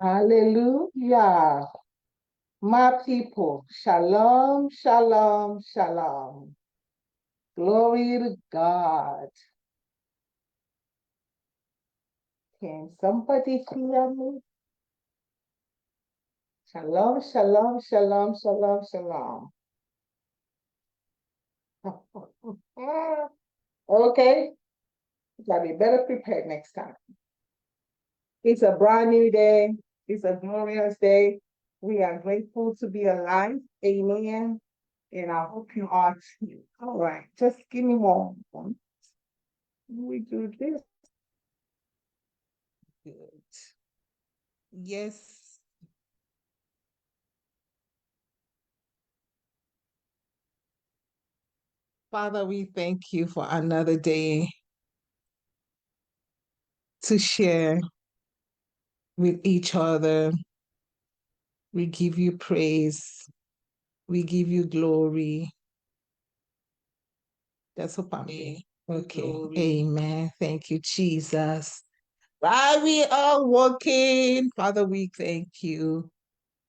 Hallelujah. My people, shalom, shalom, shalom. Glory to God. Can somebody hear me? Shalom, shalom, shalom, shalom, shalom. Okay, gotta be better prepared next time. It's a brand new day. It's a glorious day. We are grateful to be alive. Amen. And I hope you are too. All right, just give me one. We do this. Good. Yes. Father, we thank you for another day to share with each other. We give you praise. We give you glory. That's what I'm saying. Okay. Glory. Amen. Thank you, Jesus. While we are walking, Father, we thank you.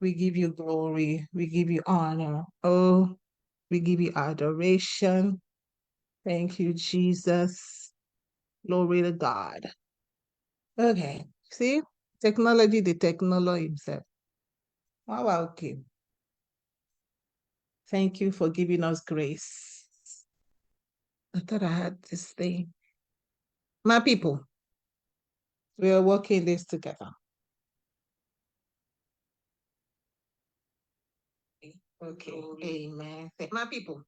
We give you glory. We give you honor. Oh, we give you adoration. Thank you, Jesus. Glory to God. Okay. See, technology, the technology himself. Wow, okay. Thank you for giving us grace. I thought I had this thing. My people, we are working this together. Okay. Amen. My people,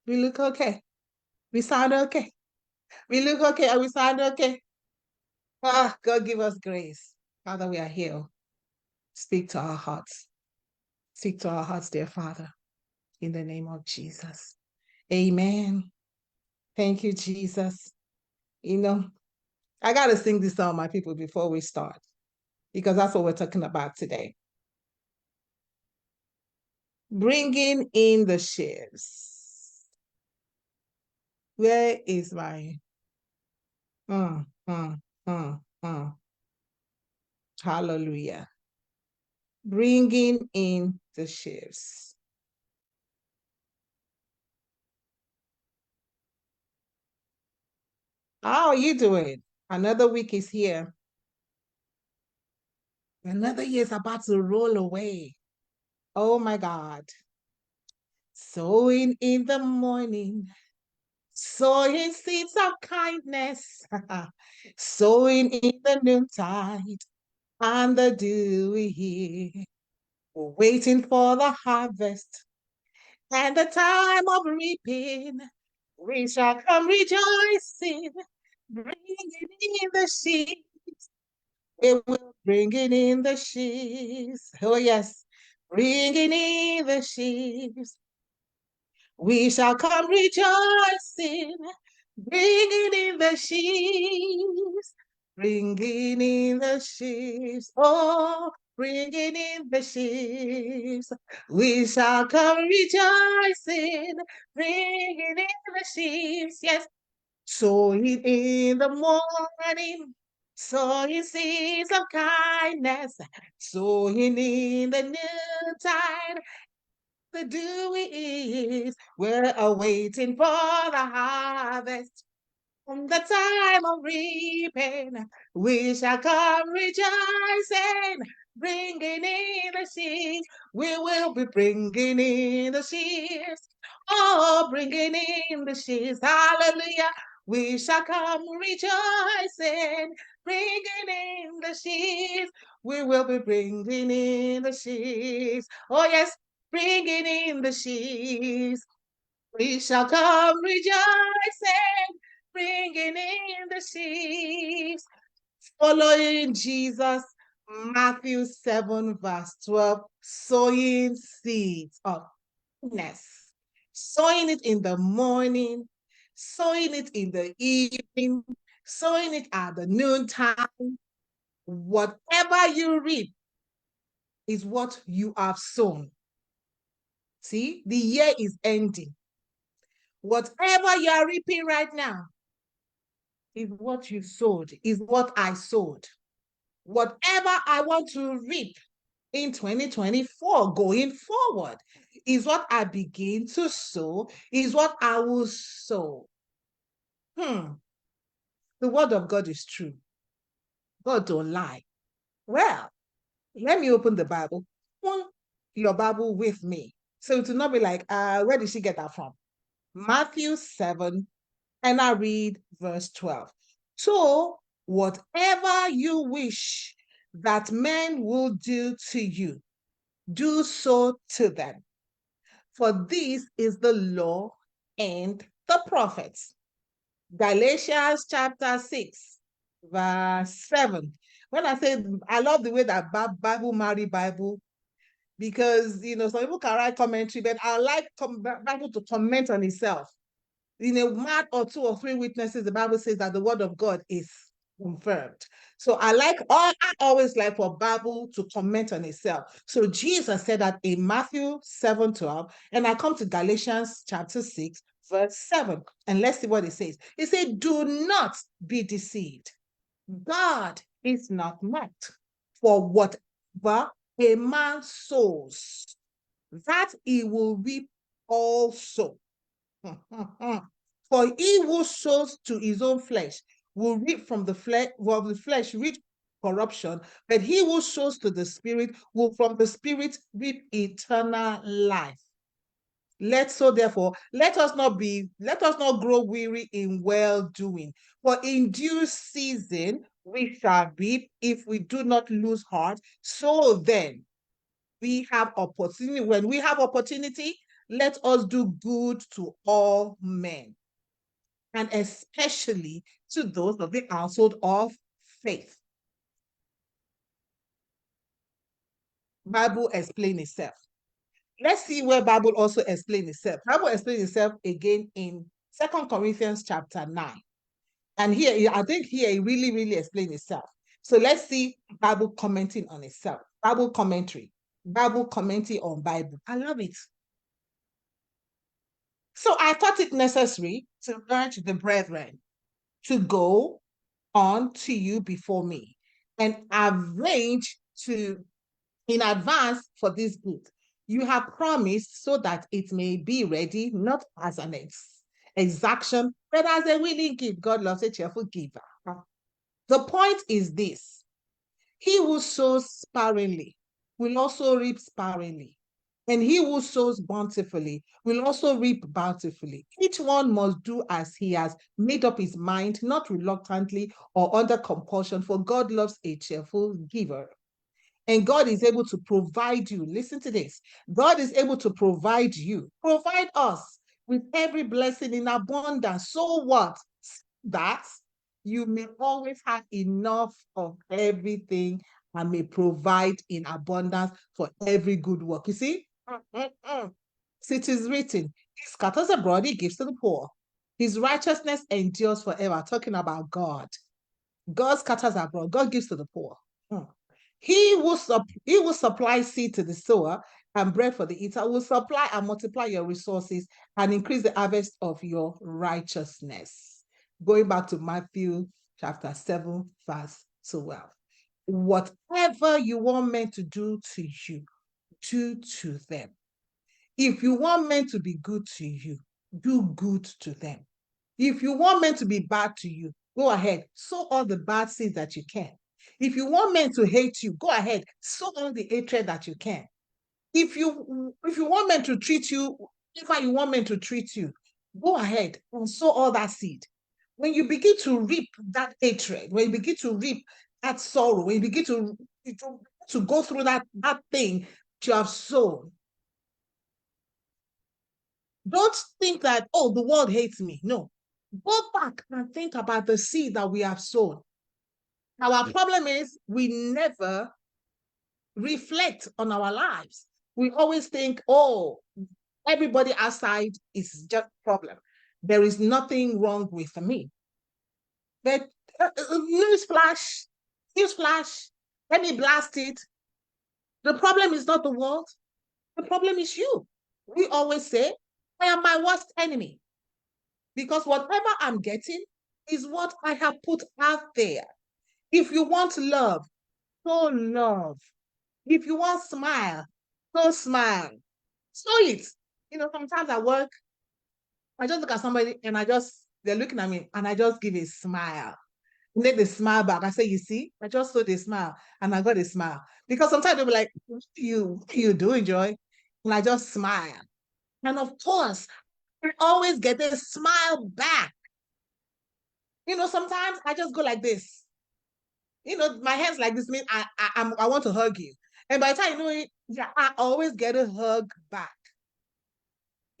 we look okay. We sound okay. We look okay and we sound okay. Ah, God give us grace. Father, we are here. Speak to our hearts. Speak to our hearts, dear Father, in the name of Jesus. Amen. Thank you, Jesus. You know, I got to sing this song, my people, before we start, because that's what we're talking about today. Bringing in the shares. Where is my... Mm, mm, mm. Hallelujah. Bringing in the shares. How are you doing? Another week is here. Another year is about to roll away. Oh my God. Sowing in the morning, sowing seeds of kindness, sowing in the noontide, and the dewy here, waiting for the harvest and the time of reaping. We shall come rejoicing, bringing in the sheaves. We will bring it in the sheaves. Oh yes, bringing in the sheaves. We shall come rejoicing, bringing in the sheaves, bringing in the sheaves, oh, bringing in the sheaves. We shall come rejoicing, bringing in the sheaves, yes, sowing in the morning, sowing seeds of kindness, sowing in the noontide, the dewy is. We're awaiting for the harvest. From the time of reaping, we shall come rejoicing, bringing in the sheaves. We will be bringing in the sheaves. Oh, bringing in the sheaves. Hallelujah. We shall come rejoicing, bringing in the sheaves. We will be bringing in the sheaves. Oh, yes, bringing in the sheaves. We shall come rejoicing, bringing in the sheaves. Following Jesus, Matthew 7, verse 12, sowing seeds of goodness, sowing it in the morning, sowing it in the evening, sowing it at the noontime. Whatever you reap is what you have sown. See, the year is ending. Whatever you are reaping right now is what you sowed, is what I sowed. Whatever I want to reap in 2024 going forward is what I begin to sow, is what I will sow. The word of God is true. God don't lie. Well, let me open the Bible. Open your Bible with me. So it will not be like, where did she get that from? Matthew 7, and I read verse 12. So, whatever you wish that men will do to you, do so to them. For this is the law and the prophets. Galatians chapter 6, verse 7. When I say, I love the way that Bible marry Bible, because some people can write commentary, but I like Bible to comment on itself. In a word or two or three witnesses, the Bible says that the word of God is confirmed. So I always like for Bible to comment on itself. So Jesus said that in Matthew 7:12, and I come to Galatians chapter 6, verse 7. And let's see what it says. It said, do not be deceived. God is not mocked. For whatever a man sows, that he will reap also. For he who sows to his own flesh will reap from the flesh reap corruption, but he who sows to the spirit will from the spirit reap eternal life. Therefore, let us not grow weary in well doing, for in due season we shall reap if we do not lose heart. So then, we have opportunity. When we have opportunity, let us do good to all men, and especially to those of the household of faith. Bible explain itself. Let's see where Bible also explain itself. Bible explain itself again in 2 Corinthians chapter 9. And here, I think here it really, really explains itself. So let's see Bible commenting on itself. Bible commentary. Bible commenting on Bible. I love it. So I thought it necessary to urge the brethren to go on to you before me and arrange in advance for this good. You have promised so that it may be ready, not as an exaction, but as a willing gift. God loves a cheerful giver. The point is this: he who sows sparingly will also reap sparingly, and he who sows bountifully will also reap bountifully. Each one must do as he has made up his mind, not reluctantly or under compulsion, for God loves a cheerful giver. And God is able to provide you. Listen to this. God is able to provide us with every blessing in abundance. So what? That you may always have enough of everything and may provide in abundance for every good work. You see? So it is written, he scatters abroad, he gives to the poor. His righteousness endures forever. Talking about God. God scatters abroad, God gives to the poor. He will supply seed to the sower and bread for the eater, will supply and multiply your resources and increase the harvest of your righteousness. Going back to Matthew chapter 7, verse 12. Whatever you want men to do to you, do to them. If you want men to be good to you, do good to them. If you want men to be bad to you, go ahead, sow all the bad seeds that you can. If you want men to hate you, go ahead, sow all the hatred that you can. If you want men to treat you, if you want men to treat you, go ahead and sow all that seed. When you begin to reap that hatred, when you begin to reap that sorrow, when you begin to go through that thing that you have sown, don't think that, oh, the world hates me. No. Go back and think about the seed that we have sown. Our problem is we never reflect on our lives. We always think, oh, everybody outside is just a problem. There is nothing wrong with me. But newsflash, let me blast it. The problem is not the world. The problem is you. We always say, I am my worst enemy. Because whatever I'm getting is what I have put out there. If you want love, show love. If you want smile, show smile. Show it. Sometimes at work, I just look at somebody and they're looking at me and I just give a smile. And then they smile back. I say, you see, I just saw the smile and I got a smile. Because sometimes they'll be like, what are you doing, Joy? And I just smile. And of course, I always get a smile back. Sometimes I just go like this. My hands like this means I want to hug you. And by the time you know it, yeah, I always get a hug back.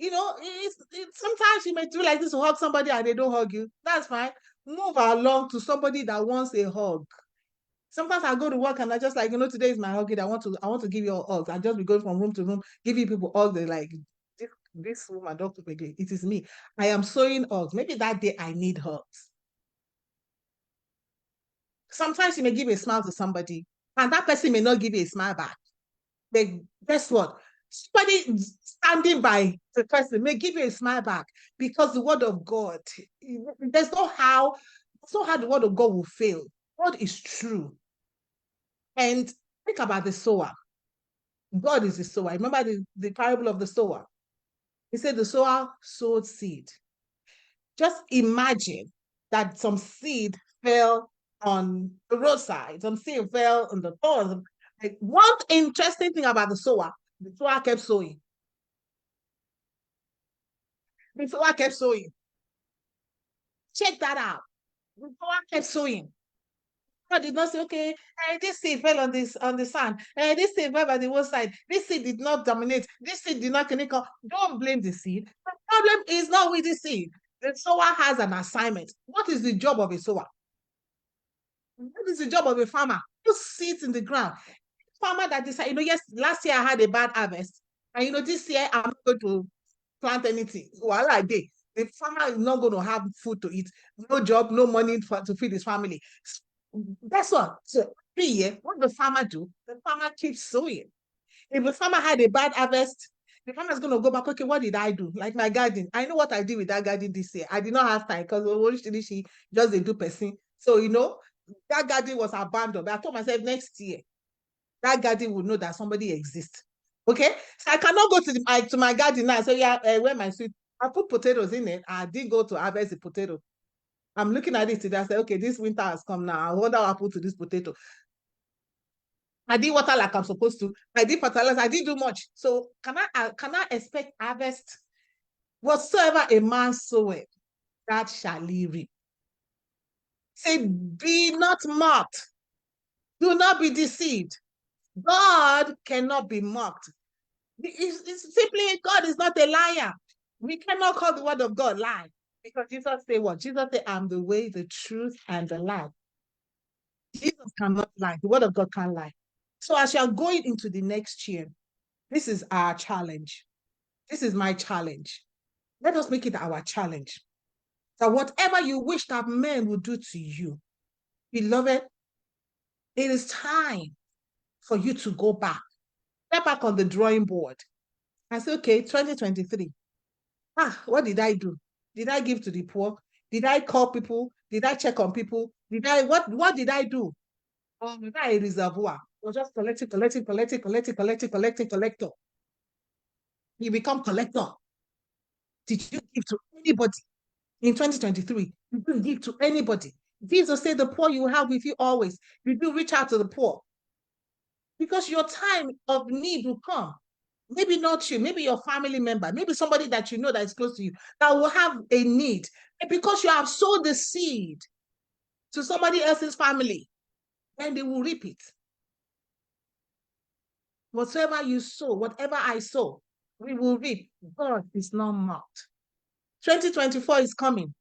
Sometimes you may do like this to hug somebody and they don't hug you. That's fine. Move along to somebody that wants a hug. Sometimes I go to work and I just like, today is my hug day. I want to give you all hugs. I just be going from room to room, giving people hugs. They're like, this woman, Dr. Peggy, it is me. I am sewing hugs. Maybe that day I need hugs. Sometimes you may give a smile to somebody and that person may not give you a smile back. But guess what? Somebody standing by the person may give you a smile back because the word of God, there's no how the word of God will fail. God is true. And think about the sower. God is the sower. Remember the parable of the sower. He said the sower sowed seed. Just imagine that some seed fell on the roadside, some seed fell on the thorns. Like, one interesting thing about the sower kept sowing. The sower kept sowing. Check that out. The sower kept sowing. God did not say, okay, this seed fell on the sand. This seed fell by the wayside. This seed did not dominate. This seed did not connect. Don't blame the seed. The problem is not with the seed. The sower has an assignment. What is the job of a sower? What is the job of a farmer? Who sits in the ground? Farmer that decide, yes, last year I had a bad harvest. And this year I'm not going to plant anything. Well, I did. The farmer is not going to have food to eat. No job, no money to feed his family. That's what. So 3 years, what the farmer do? The farmer keeps sowing. If the farmer had a bad harvest, the farmer is going to go back. Okay, what did I do? Like my garden. I know what I did with that garden this year. I did not have time because she just they do person. So that garden was abandoned. But I told myself next year that garden would know that somebody exists. Okay, so I cannot go to my garden now. So yeah, where my sweet. I put potatoes in it. I did go to harvest the potato. I'm looking at it today. I said, okay, this winter has come now. I wonder what happened to this potato. I did water like I'm supposed to. I did fertilizer. I didn't do much. So can I expect harvest? Whatsoever a man soweth, that shall he reap. Say, be not mocked. Do not be deceived. God cannot be mocked. It's simply God is not a liar. We cannot call the word of God lie. Because Jesus said what? Jesus said, I'm the way, the truth, and the life. Jesus cannot lie. The word of God can't lie. So as you are going into the next year, this is our challenge. This is my challenge. Let us make it our challenge. That whatever you wish that men will do to you, beloved, it is time for you to go back. Step back on the drawing board and say, okay, 2023. What did I do? Did I give to the poor? Did I call people? Did I check on people? What did I do? Was I a reservoir? Or just collector. You become collector. Did you give to anybody in 2023? You didn't give to anybody. Jesus said the poor you will have with you always. You do reach out to the poor. Because your time of need will come. Maybe not you, maybe your family member, maybe somebody that you know that is close to you that will have a need. And because you have sowed the seed to somebody else's family, then they will reap it. Whatever you sow, whatever I sow, we will reap. God is not mocked. 2024 is coming.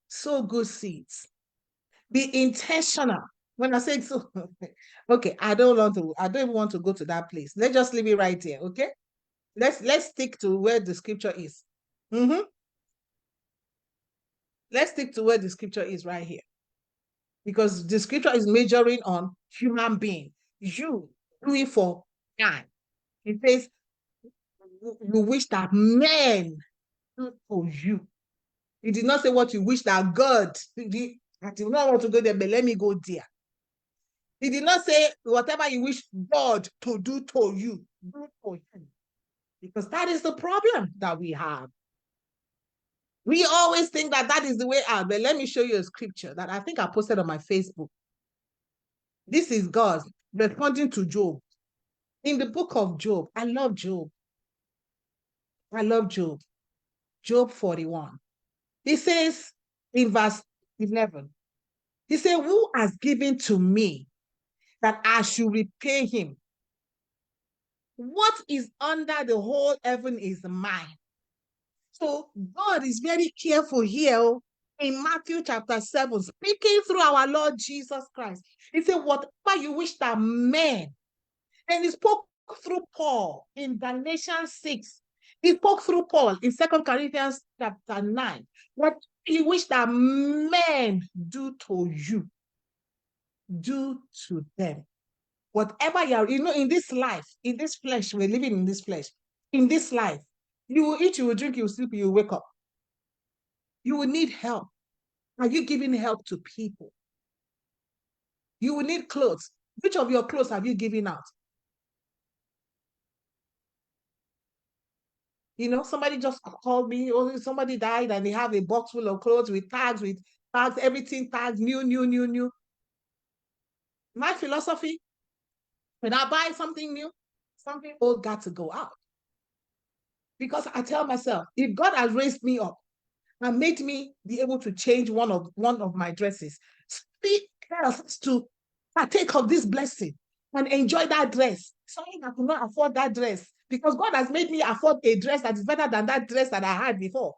Sow good seeds. Be intentional. When I say so, okay, I don't even want to go to that place. Let's just leave it right here, okay? Let's stick to where the scripture is. Let's stick to where the scripture is right here. Because the scripture is majoring on human being. You do it for God. It says, you wish that men do for you. He did not say what you wish that God, I do not want to go there, but let me go there. He did not say whatever you wish God to do to you, do for him. Because that is the problem that we have. We always think that that is the way out. But let me show you a scripture that I think I posted on my Facebook. This is God responding to Job. In the book of Job, I love Job. I love Job. Job 41. He says in verse 11, he said, who has given to me that I should repay him? What is under the whole heaven is mine. So God is very careful here in Matthew chapter 7, speaking through our Lord Jesus Christ. He said, whatever you wish that men, and he spoke through Paul in Galatians 6. He spoke through Paul in 2 Corinthians chapter 9. What he wish that men do to you, do to them. Whatever you are, in this life, in this flesh, we're living in this flesh. In this life, you will eat, you will drink, you will sleep, you will wake up. You will need help. Are you giving help to people? You will need clothes. Which of your clothes have you given out? Somebody just called me, or somebody died and they have a box full of clothes with tags, everything tags, new. My philosophy, when I buy something new, something old got to go out. Because I tell myself, if God has raised me up and made me be able to change one of my dresses, somebody else to partake of this blessing and enjoy that dress. Someone that could not afford that dress, because God has made me afford a dress that is better than that dress that I had before.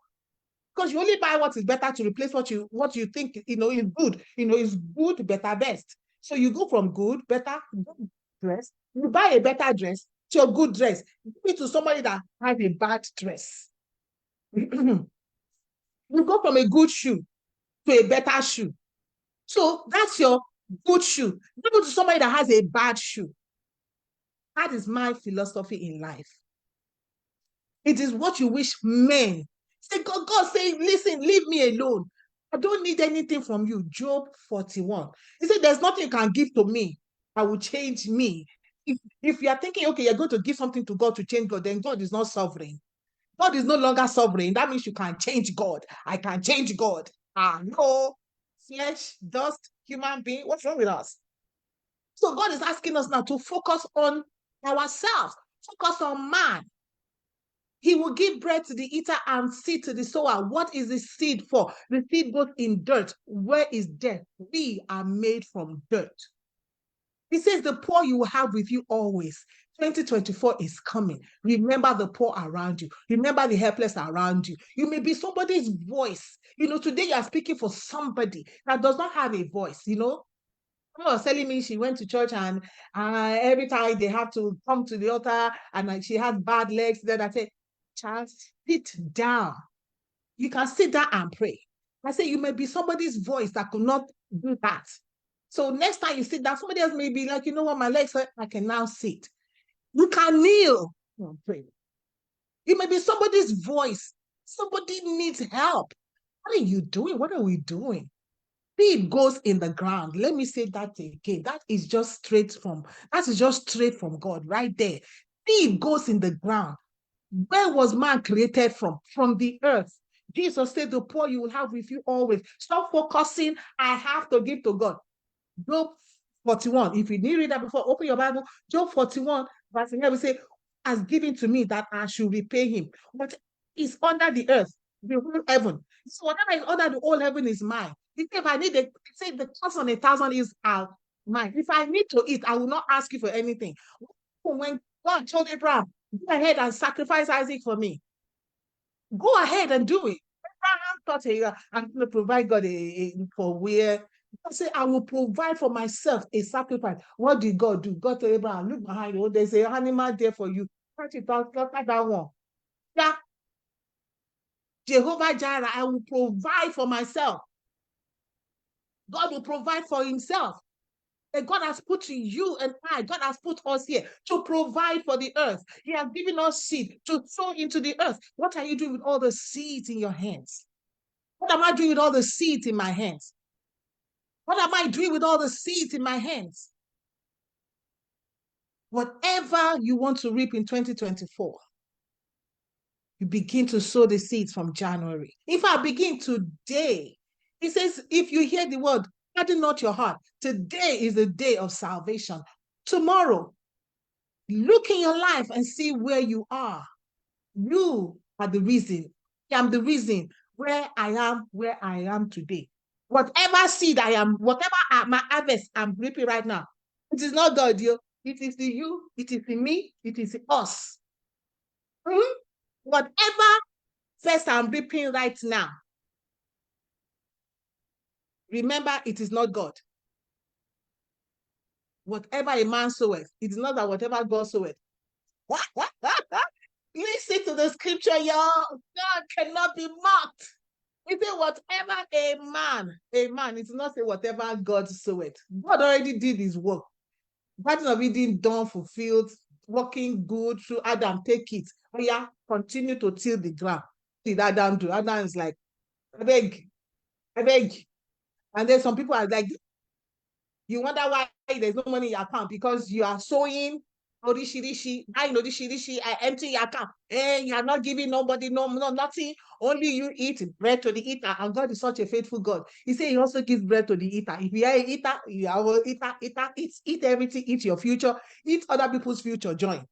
Because you only buy what is better to replace what you think is good. Is good, better, best. So you go from good, better, good dress. You buy a better dress to a good dress. Give it to somebody that has a bad dress. You go from a good shoe to a better shoe. So that's your good shoe. Give it to somebody that has a bad shoe. That is my philosophy in life. It is what you wish men. Say, God saying, listen, leave me alone. I don't need anything from you. Job 41. He said, there's nothing you can give to me. I will change me. If you are thinking, okay, you're going to give something to God to change God, then God is not sovereign. God is no longer sovereign. That means you can change God. I can change God. No. Flesh, dust, human being. What's wrong with us? So God is asking us now to focus on ourselves. Focus on man. He will give bread to the eater and seed to the sower. What is the seed for? The seed goes in dirt. Where is death? We are made from dirt. He says the poor you will have with you always. 2024 is coming. Remember the poor around you. Remember the helpless around you. You may be somebody's voice. Today you are speaking for somebody that does not have a voice. Someone was telling me she went to church and every time they have to come to the altar and she has bad legs. Then I said, child, sit down. You can sit down and pray. I say you may be somebody's voice that could not do that. So next time you sit down, somebody else may be like, you know what, my legs hurt, I can now sit. You can kneel and pray. You may be somebody's voice. Somebody needs help. What are you doing? What are we doing? Seed goes in the ground. Let me say that again. That is just straight from God right there. Seed goes in the ground. Where was man created from? From the earth. Jesus said, the poor you will have with you always. Stop focusing, I have to give to God. Job 41. If you didn't read that before, open your Bible. Job 41, verse 11, we say, has given to me that I should repay him. What is under the earth, the whole heaven. So whatever is under the whole heaven is mine. If I need it, say the cost on 1,000 is mine. If I need to eat, I will not ask you for anything. When God told Abraham, go ahead and sacrifice Isaac for me. Go ahead and do it. Abraham thought, hey, I'm going to provide God for where. God said, I will provide for myself a sacrifice. What did God do? God told Abraham, look behind you. There's an animal there for you. That one. Yeah. Jehovah Jireh, I will provide for myself. God will provide for himself. And God has put you and God has put us here to provide for the earth. He has given us seed to sow into the earth. What are you doing with all the seeds in your hands? What am I doing with all the seeds in my hands? What am I doing with all the seeds in my hands? Whatever you want to reap in 2024, you begin to sow the seeds from January. If I begin today, he says, if you hear the word, harden not your heart. Today is the day of salvation. Tomorrow, look in your life and see where you are. You are the reason. I am the reason where I am today. Whatever seed I am, whatever my harvest I'm reaping right now, it is not God, you. It is in you, it is in me, it is in us. Hmm? Whatever first I'm reaping right now, remember it is not God. Whatever a man soweth, it is not that whatever God soweth. Listen to the scripture, y'all. God cannot be mocked. It says whatever a man, it's not say whatever God soweth. God already did his work. Part of it being done, fulfilled, working good through Adam, take it. Oh yeah, continue to till the ground. What did Adam do? Adam is like, I beg, I beg. And then some people are like, you wonder why there's no money in your account because you are sowing odishirishi, buying odishirishi, I empty your account. You are not giving nobody no nothing. Only you eat bread to the eater. And God is such a faithful God. He said he also gives bread to the eater. If you are an eater, you are an eater, eat everything, eat your future, eat other people's future, join.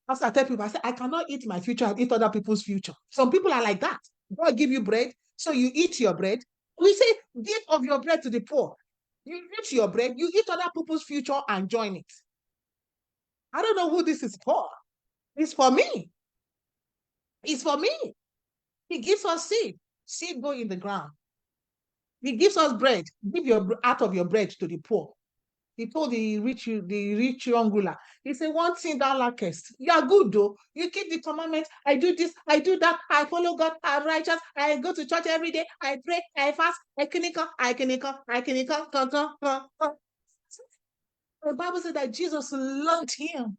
As I tell people, I say, I cannot eat my future and eat other people's future. Some people are like that. God give you bread, so you eat your bread. We say, give of your bread to the poor. You eat your bread, you eat other people's future and join it. I don't know who this is for. It's for me. It's for me. He gives us seed. Seed go in the ground. He gives us bread. Give your out of your bread to the poor. He told the rich young ruler, he said, one thing thou lackest. You are good though. You keep the commandments. I do this, I do that. I follow God. I'm righteous. I go to church every day. I pray. I fast. I can. The Bible said that Jesus loved him.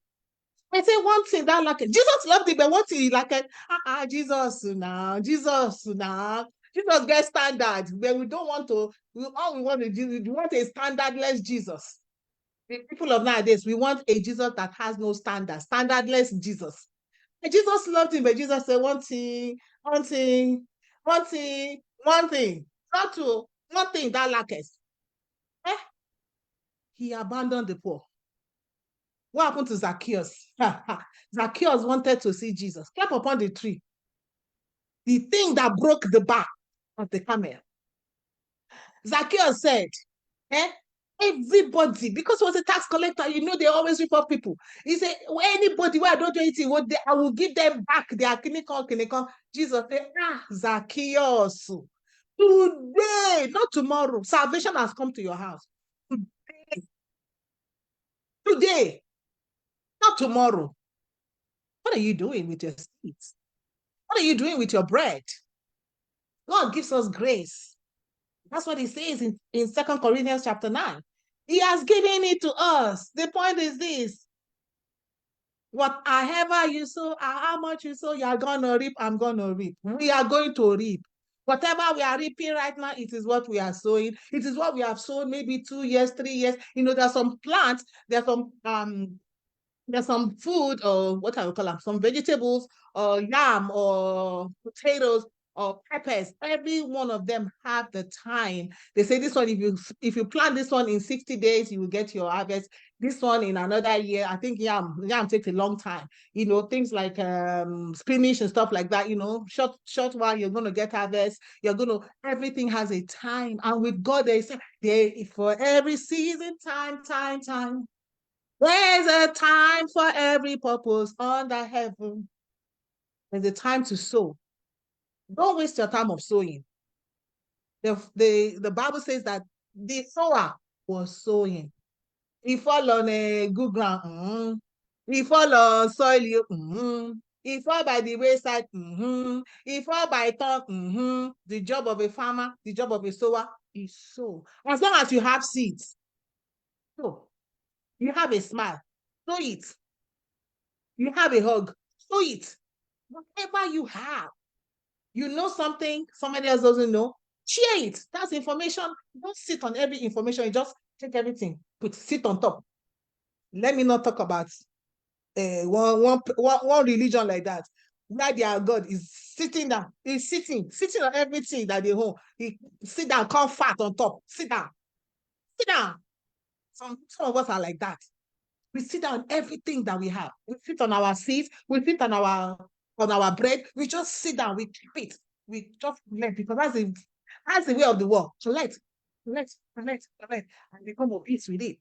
I say one thing that like Jesus loved him, but one thing he like Jesus now, Jesus now. Jesus gets standard, but we don't want to. All we want to do, we want a standardless Jesus. The people of nowadays, we want a Jesus that has no standard, standardless Jesus. And Jesus loved him, but Jesus said one thing, one thing, one thing, one thing, not to one thing that lackest. Eh? He abandoned the poor. What happened to Zacchaeus? Zacchaeus wanted to see Jesus. Climb upon the tree. The thing that broke the back of the camel. Zacchaeus said, eh? Everybody, because he was a tax collector, you know they always rip off people. He said, anybody where I don't do anything, I will give them back their clinical. Jesus said, Zacchaeus, today, not tomorrow, salvation has come to your house. Today, not tomorrow. What are you doing with your seeds? What are you doing with your bread? God gives us grace. That's what he says in 2 Corinthians chapter 9. He has given it to us. The point is this. Whatever you sow, how much you sow, you are going to reap, I'm going to reap. We are going to reap. Whatever we are reaping right now, it is what we are sowing. It is what we have sown maybe 2 years, 3 years. You know, there's some plants, there's some food or what I would call them, some vegetables or yam or potatoes or peppers. Every one of them have the time. They say this one, if you plant this one in 60 days, you will get your harvest. This one in another year. I think yam takes a long time. You know, things like spinach and stuff like that, you know, short while you're gonna get harvest. Everything has a time. And with God, there for every season, time. There's a time for every purpose under heaven. There's a time to sow. Don't waste your time of sowing. The Bible says that the sower was sowing. He fall on a good ground. He fall on soil. He fall by the wayside. He fall by thorn. The job of a farmer, the job of a sower is sow. As long as you have seeds, sow. You have a smile, sow it. You have a hug, sow it. Whatever you have, You know something somebody else doesn't know, share it. That's information. Don't sit on every information. You just take everything, put sit on top. Let me not talk about one religion like that, where their God is sitting down, he's sitting on everything that they hold. He sit down, come fat on top, sit down, sit down. Some of us are like that. We sit on everything that we have. We sit on our seats, we sit on our bread. We just sit down, we keep it. We just let, because that's the way of the world. So let, and become obese with it.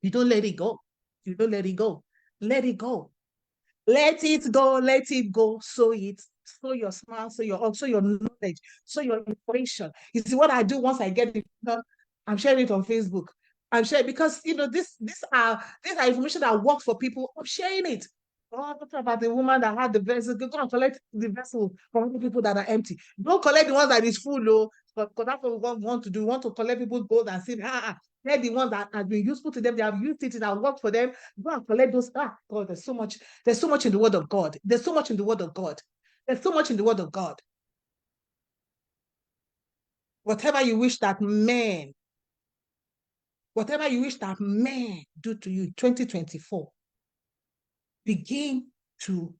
You don't let it go. You don't let it go. Let it go. Let it go, let it go. Sow it. Sow your smile, sow your knowledge, sow your information. You see what I do once I get it done? I'm sharing it on Facebook. I'm sharing because these are information that works for people. I'm sharing it. Oh, talk about the woman that had the vessel. Go and collect the vessel from the people that are empty. Don't collect the ones that is full, though, because that's what we want to do. We want to collect people's gold and silver. They're the ones that have been useful to them. They have used it and worked for them. Go and collect those. God, there's so much. There's so much in the word of God. There's so much in the word of God. There's so much in the word of God. Whatever you wish that men, whatever you wish that men do to you, 2024, begin to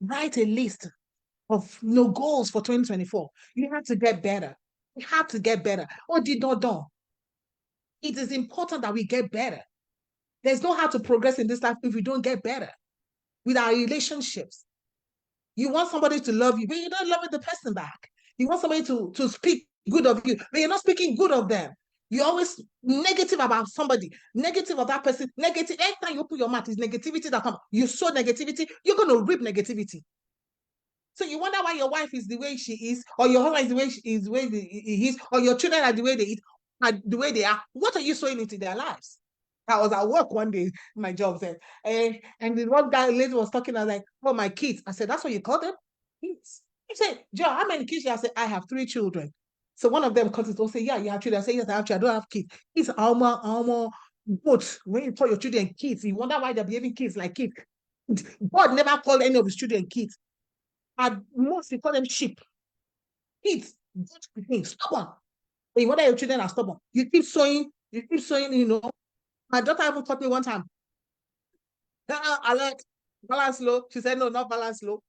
write a list of no goals for 2024. You have to get better. You have to get better. Oh, did not done. It is important that we get better. There's no how to progress in this life if we don't get better with our relationships. You want somebody to love you, but you don't love the person back. You want somebody to speak good of you, but you're not speaking good of them. You're always negative about somebody, negative of that person, negative. Every time you open your mouth, is negativity that comes. You sow negativity, you're going to reap negativity. So you wonder why your wife is the way she is, or your husband is the way she is, the way he is, or your children are the way they eat, are the way they are. What are you sowing into their lives? I was at work one day, my job said, and the one guy lady was talking, I was like, oh, my kids. I said, that's what you call them? Kids. He said, Joe, how many kids? I said, I have 3 children. So one of them comes and say, yeah, you have children. I say, yes, I have children. I don't have kids. It's almost both. When you call your children kids, you wonder why they're behaving kids like kids. God never called any of his children kids. At most, we call them sheep. Kids, stubborn. But you wonder your children are stubborn. You keep sowing, My daughter even taught me one time. Alert, balance low. She said, no, not balance low.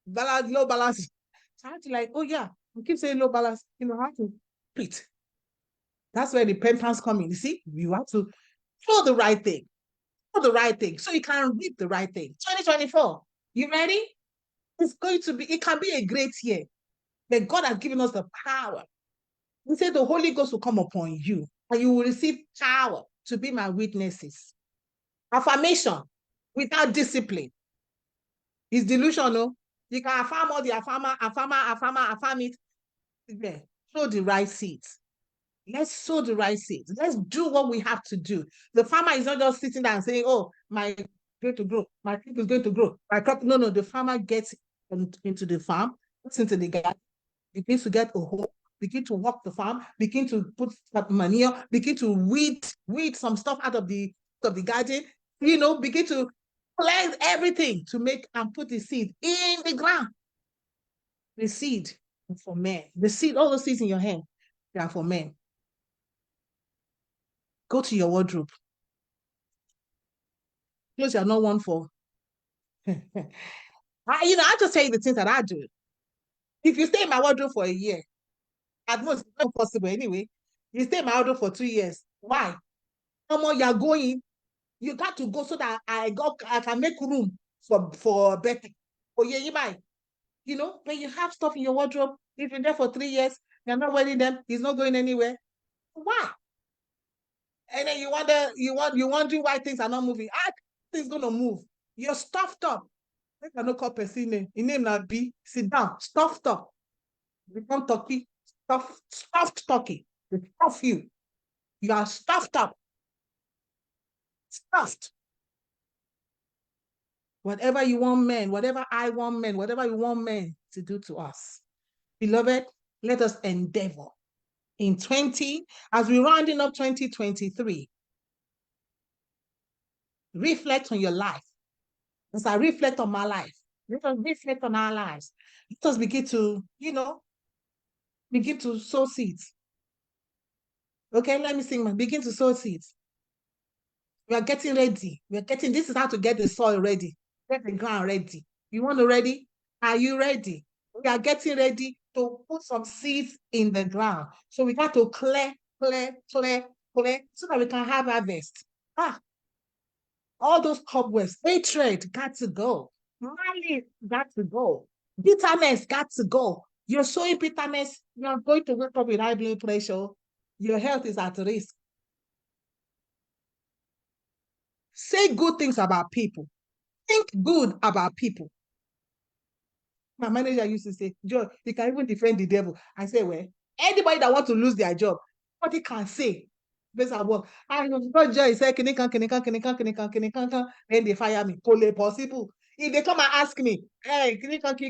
Balance, low balance. So I had to like, oh yeah, we keep saying low balance. How to repeat. That's where the repentance comes in. You see, you have to throw the right thing. Throw the right thing. So you can reap the right thing. 2024. You ready? It can be a great year. But God has given us the power. He said the Holy Ghost will come upon you and you will receive power to be my witnesses. Affirmation without discipline is delusional. You can affirm all the affirm it. Yeah. Sow the right seeds. Let's sow the right seeds. Let's do what we have to do. The farmer is not just sitting there and saying, oh, my going to grow, my crop is going to grow. My crop, no, the farmer gets into the farm, gets into the garden, begins to get a hole, begin to walk the farm, begin to put manure, begin to weed some stuff out of the garden, begin to plant everything to make and put the seed in the ground. The seed is for men. The seed, all those seeds in your hand, they are for men. Go to your wardrobe. Clothes are not one for. I just tell you the things that I do. If you stay in my wardrobe for a year, at most, it's not possible anyway. You stay in my wardrobe for 2 years. Why? You're going. You got to go so that I can make room for better. Oh yeah, you might. When you have stuff in your wardrobe, if you're there for 3 years, you're not wearing them, it's not going anywhere. Why? And then you're wondering why things are not moving. Things gonna move. You're stuffed up. I cannot call person name. His name now be sit down, stuffed up. Become turkey, stuffed turkey. They stuff you. You are stuffed up. Stuffed. Whatever you want men, whatever I want men, whatever you want men to do to us. Beloved, let us endeavor in as we're rounding up 2023, reflect on your life. As I reflect on my life, Let us reflect on our lives. Let us begin to, begin to sow seeds. Okay, let me sing. Begin to sow seeds. We are getting ready. This is how to get the soil ready. Get the ground ready. You want to ready? Are you ready? We are getting ready to put some seeds in the ground. So we got to clear, so that we can have harvest. All those cobwebs, hatred got to go. Malice got to go. Bitterness got to go. You're showing bitterness, you're going to wake up with high blood pressure. Your health is at risk. Say good things about people. Think good about people. My manager used to say, Joe, you can even defend the devil. I say, well, anybody that wants to lose their job, what he can say based on work. I know Joy say, then they fire me. Call possible. If they come and ask me, hey,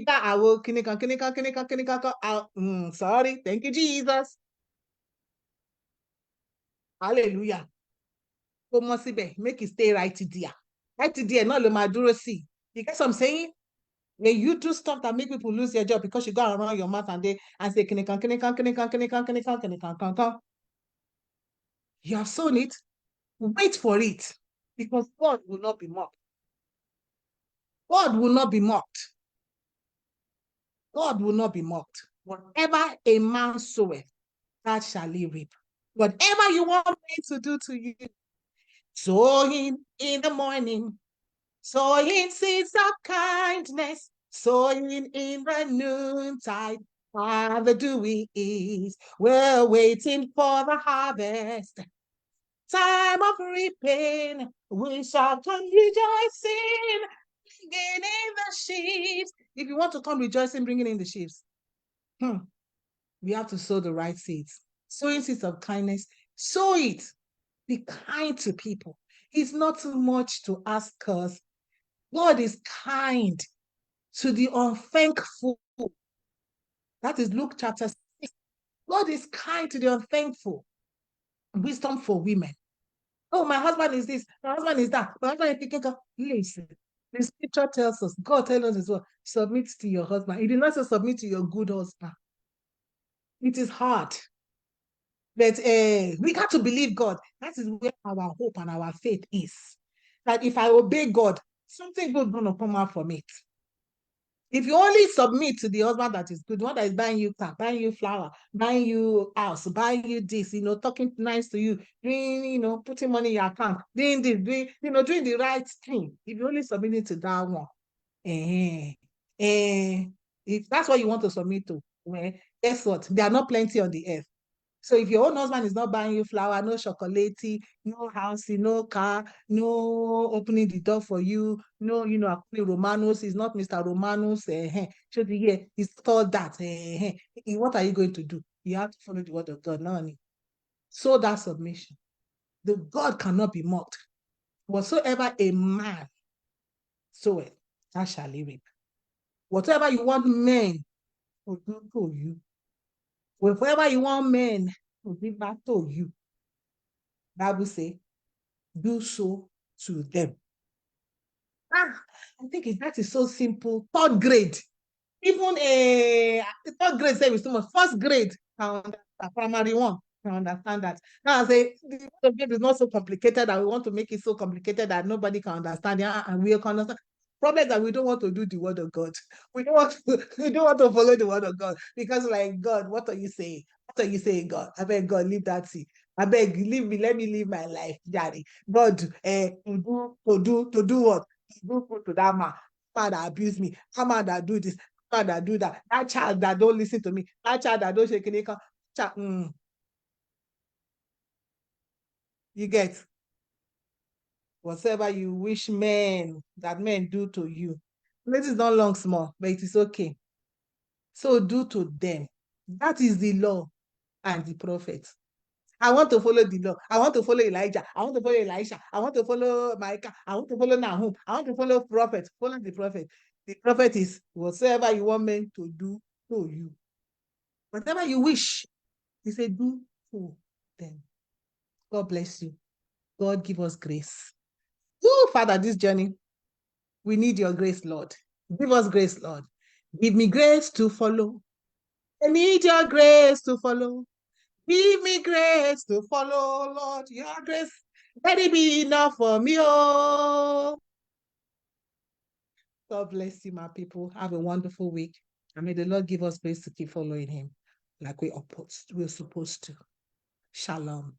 I will sorry, thank you, Jesus. Hallelujah. Make it stay right there. Right there, not the see. You get what I'm saying? When you do stuff that make people lose their job because you go around your mouth and say, you have sown it, wait for it, because God will not be mocked. God will not be mocked. God will not be mocked. Whatever a man soweth, that shall he reap. Whatever you want me to do to you, sowing in the morning, sowing seeds of kindness, sowing in the noontide, and the dewy east. We're waiting for the harvest. Time of reaping, we shall come rejoicing, bringing in the sheaves. If you want to come rejoicing, bringing in the sheaves, we have to sow the right seeds. Sowing seeds of kindness, sow it. Be kind to people. It's not too much to ask us. God is kind to the unthankful. That is Luke chapter 6. God is kind to the unthankful. Wisdom for women. Oh, my husband is this, my husband is that, my husband is thinking, listen, the scripture tells us, God tells us as well, submit to your husband. He did not say submit to your good husband. It is hard. But we got to believe God. That is where our hope and our faith is. That if I obey God, something good is going to come out from it. If you only submit to the husband that is good, the one that is buying you car, buying you flower, buying you house, buying you this, talking nice to you, doing, putting money in your account, doing this, doing the right thing. If you only submit it to that one, if that's what you want to submit to, well, guess what? There are not plenty on the earth. So if your own husband is not buying you flower, no chocolate, no house, no car, no opening the door for you, no, Romanos, is not Mr. Romanos, so the year is all that. What are you going to do? You have to follow the word of God, no. So that submission. The God cannot be mocked. Whatsoever a man soweth, that shall he reap. Whatever you want men to do to you, whatever you want men to give back to you, Bible say, do so to them. I think that is so simple. Third grade, even a third grade say so much. First grade, primary one, I understand that. Now I say the subject is not so complicated that we want to make it so complicated that nobody can understand. And we can understand. Problem that we don't want to do the word of God. We don't want to follow the word of God because, like, God, what are you saying? What are you saying, God? I beg God, leave that seat. I beg, leave me. Let me live my life, Daddy. God, to do what? To do to that man that abuse me, that man that do this, that man that do that, that child that don't listen to me, that child that don't shake it. You get whatever you wish that men do to you. This is not long small, but it is okay. So do to them. That is the law and the prophets. I want to follow the law. I want to follow Elijah. I want to follow Elisha. I want to follow Micah. I want to follow Nahum. I want to follow prophet. Follow the prophet. The prophet is whatever you want men to do to you. Whatever you wish, he said, do to them. God bless you. God give us grace. Oh, Father, this journey, we need your grace, Lord. Give us grace, Lord. Give me grace to follow. I need your grace to follow. Give me grace to follow, Lord. Your grace, let it be enough for me. Oh, God bless you, my people. Have a wonderful week. And may the Lord give us grace to keep following him like we're supposed to. Shalom.